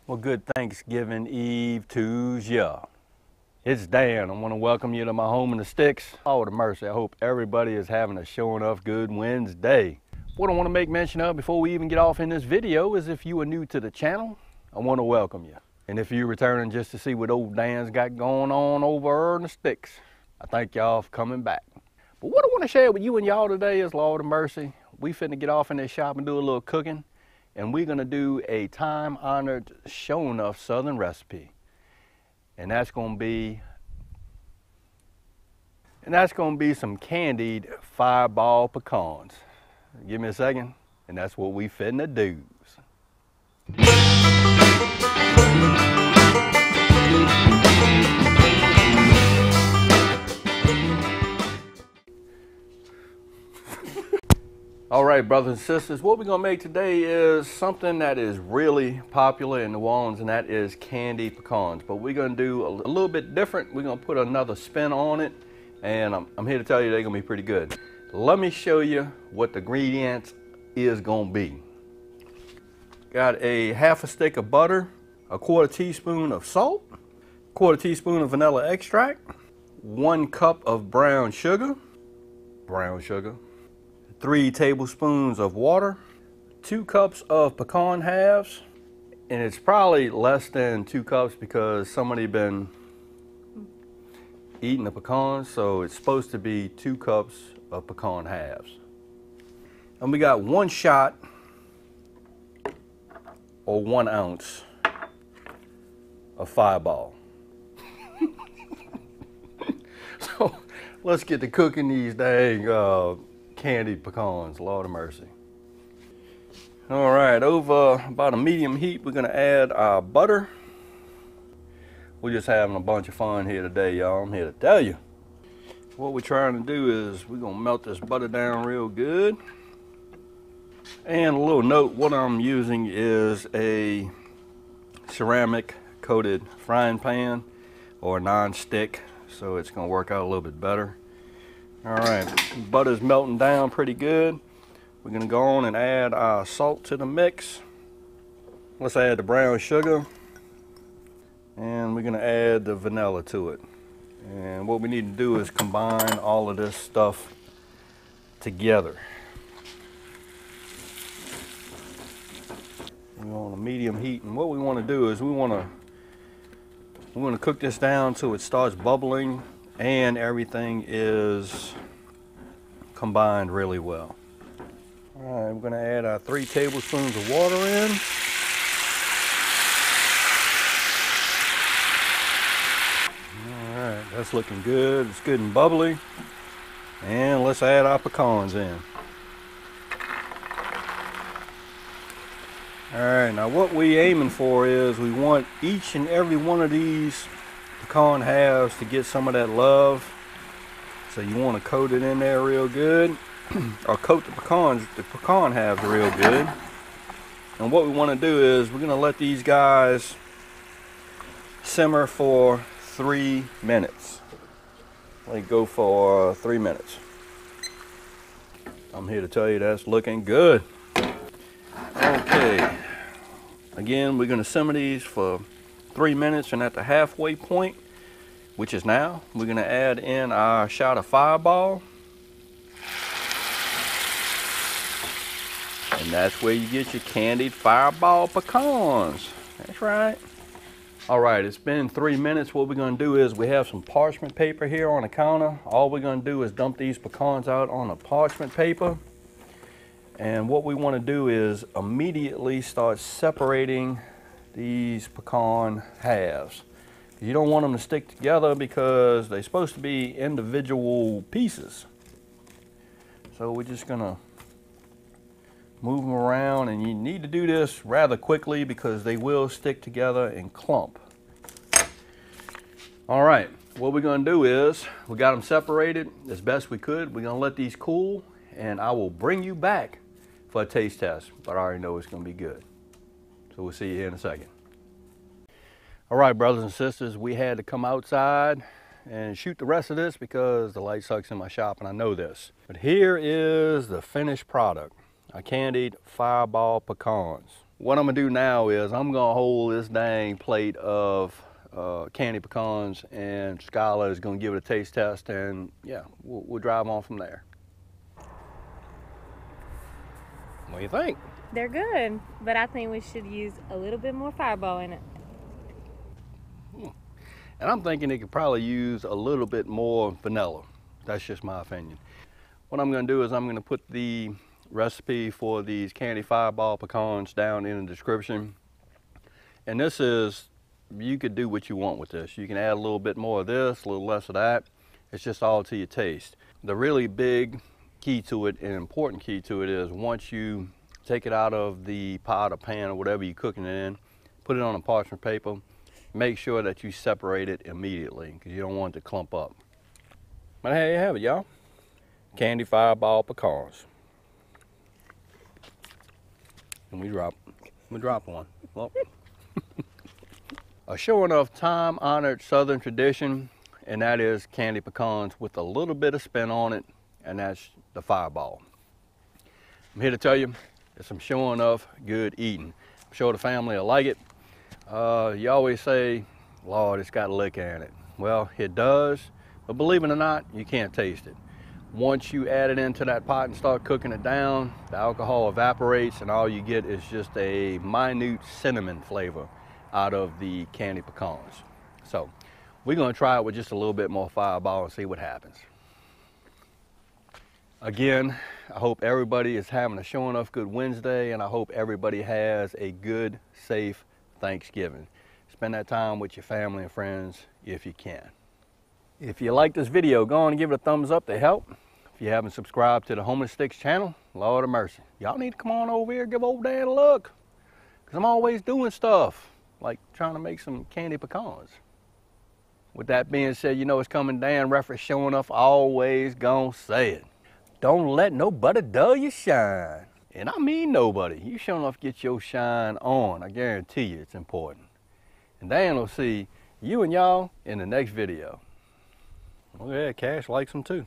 Well, good Thanksgiving Eve to ya. It's Dan. I want to welcome you to my home in the sticks. Lord of mercy, I hope everybody is having a sure enough good Wednesday. What I want to make mention of before we even get off in this video is if you are new to the channel, I want to welcome you. And if you're returning just to see what old Dan's got going on over in the sticks, I thank y'all for coming back. But what I want to share with you and y'all today is, Lord of mercy, we finna get off in this shop and do a little cooking. And we're gonna do a time-honored, sure enough Southern recipe. And that's gonna be some candied fireball pecans. Give me a second, and that's what we finna do. All right, brothers and sisters, what we're gonna make today is something that is really popular in New Orleans, and that is candied pecans. But we're gonna do a little bit different. We're gonna put another spin on it, and I'm here to tell you they're gonna be pretty good. Let me show you what the ingredients is gonna be. Got a half a stick of butter, a quarter teaspoon of salt, quarter teaspoon of vanilla extract, 1 cup of brown sugar, 3 tablespoons of water, 2 cups of pecan halves, and it's probably less than 2 cups because somebody been eating the pecans, so it's supposed to be 2 cups of pecan halves. And we got 1 shot or 1 ounce of fireball. So let's get to cooking these dang candied pecans, Lord of mercy. All right, over about a medium heat, we're gonna add our butter. We're just having a bunch of fun here today, y'all. I'm here to tell you. What we're trying to do is we're gonna melt this butter down real good. And a little note, what I'm using is a ceramic coated frying pan or non-stick, so it's gonna work out a little bit better. All right, butter's melting down pretty good. We're gonna go on and add our salt to the mix. Let's add the brown sugar. And we're gonna add the vanilla to it. And what we need to do is combine all of this stuff together. We're on a medium heat, and what we wanna do is we wanna cook this down till it starts bubbling and everything is combined really well. All right, we're gonna add our 3 tablespoons of water in. All right, that's looking good. It's good and bubbly. And let's add our pecans in. All right, now what we aiming for is we want each and every one of these pecan halves to get some of that love. So you want to coat it in there real good, or coat the pecan halves real good. And what we want to do is we're going to let these guys simmer for 3 minutes. Let it go for 3 minutes. I'm here to tell you that's looking good. Okay, again, we're going to simmer these for 3 minutes, and at the halfway point, which is now, we're going to add in our shot of fireball. And that's where you get your candied fireball pecans. That's right. All right, it's been 3 minutes. What we're going to do is we have some parchment paper here on the counter. All we're going to do is dump these pecans out on the parchment paper. And what we want to do is immediately start separating these pecan halves. You don't want them to stick together because they're supposed to be individual pieces. So we're just gonna move them around, and you need to do this rather quickly because they will stick together and clump. All right, what we're gonna do is we got them separated as best we could. We're gonna let these cool, and I will bring you back for a taste test, but I already know it's gonna be good. So we'll see you here in a second. All right, brothers and sisters, we had to come outside and shoot the rest of this because the light sucks in my shop, and I know this. But here is the finished product, our candied fireball pecans. What I'm gonna do now is I'm gonna hold this dang plate of candy pecans, and Skyla is gonna give it a taste test, and yeah, we'll drive on from there. What do you think? They're good, but I think we should use a little bit more Fireball in it. And I'm thinking it could probably use a little bit more vanilla. That's just my opinion. What I'm gonna do is I'm gonna put the recipe for these candy Fireball pecans down in the description. And this is, you could do what you want with this. You can add a little bit more of this, a little less of that. It's just all to your taste. The really big key to it and important key to it is once you take it out of the pot or pan or whatever you're cooking it in, put it on a parchment paper, make sure that you separate it immediately because you don't want it to clump up. But there you have it, y'all. Candy Fireball pecans. And we drop one. Well, a sure enough time-honored Southern tradition, and that is candy pecans with a little bit of spin on it, and that's the Fireball. I'm here to tell you, it's some sure enough good eating. I'm sure the family will like it. You always say, Lord, it's got liquor in it. Well, it does, but believe it or not, you can't taste it. Once you add it into that pot and start cooking it down, the alcohol evaporates and all you get is just a minute cinnamon flavor out of the candy pecans. So we're gonna try it with just a little bit more Fireball and see what happens. Again, I hope everybody is having a sure enough good Wednesday, and I hope everybody has a good, safe Thanksgiving. Spend that time with your family and friends if you can. If you like this video, go on and give it a thumbs up to help. If you haven't subscribed to the Homeless Sticks channel, Lord of mercy, y'all need to come on over here and give old Dad a look, because I'm always doing stuff like trying to make some candy pecans. With that being said, you know it's coming down. Reference showing enough, always gonna say it. Don't let nobody dull your shine. And I mean nobody. You sure enough get your shine on. I guarantee you it's important. And Dan will see you and y'all in the next video. Oh yeah, Cash likes them too.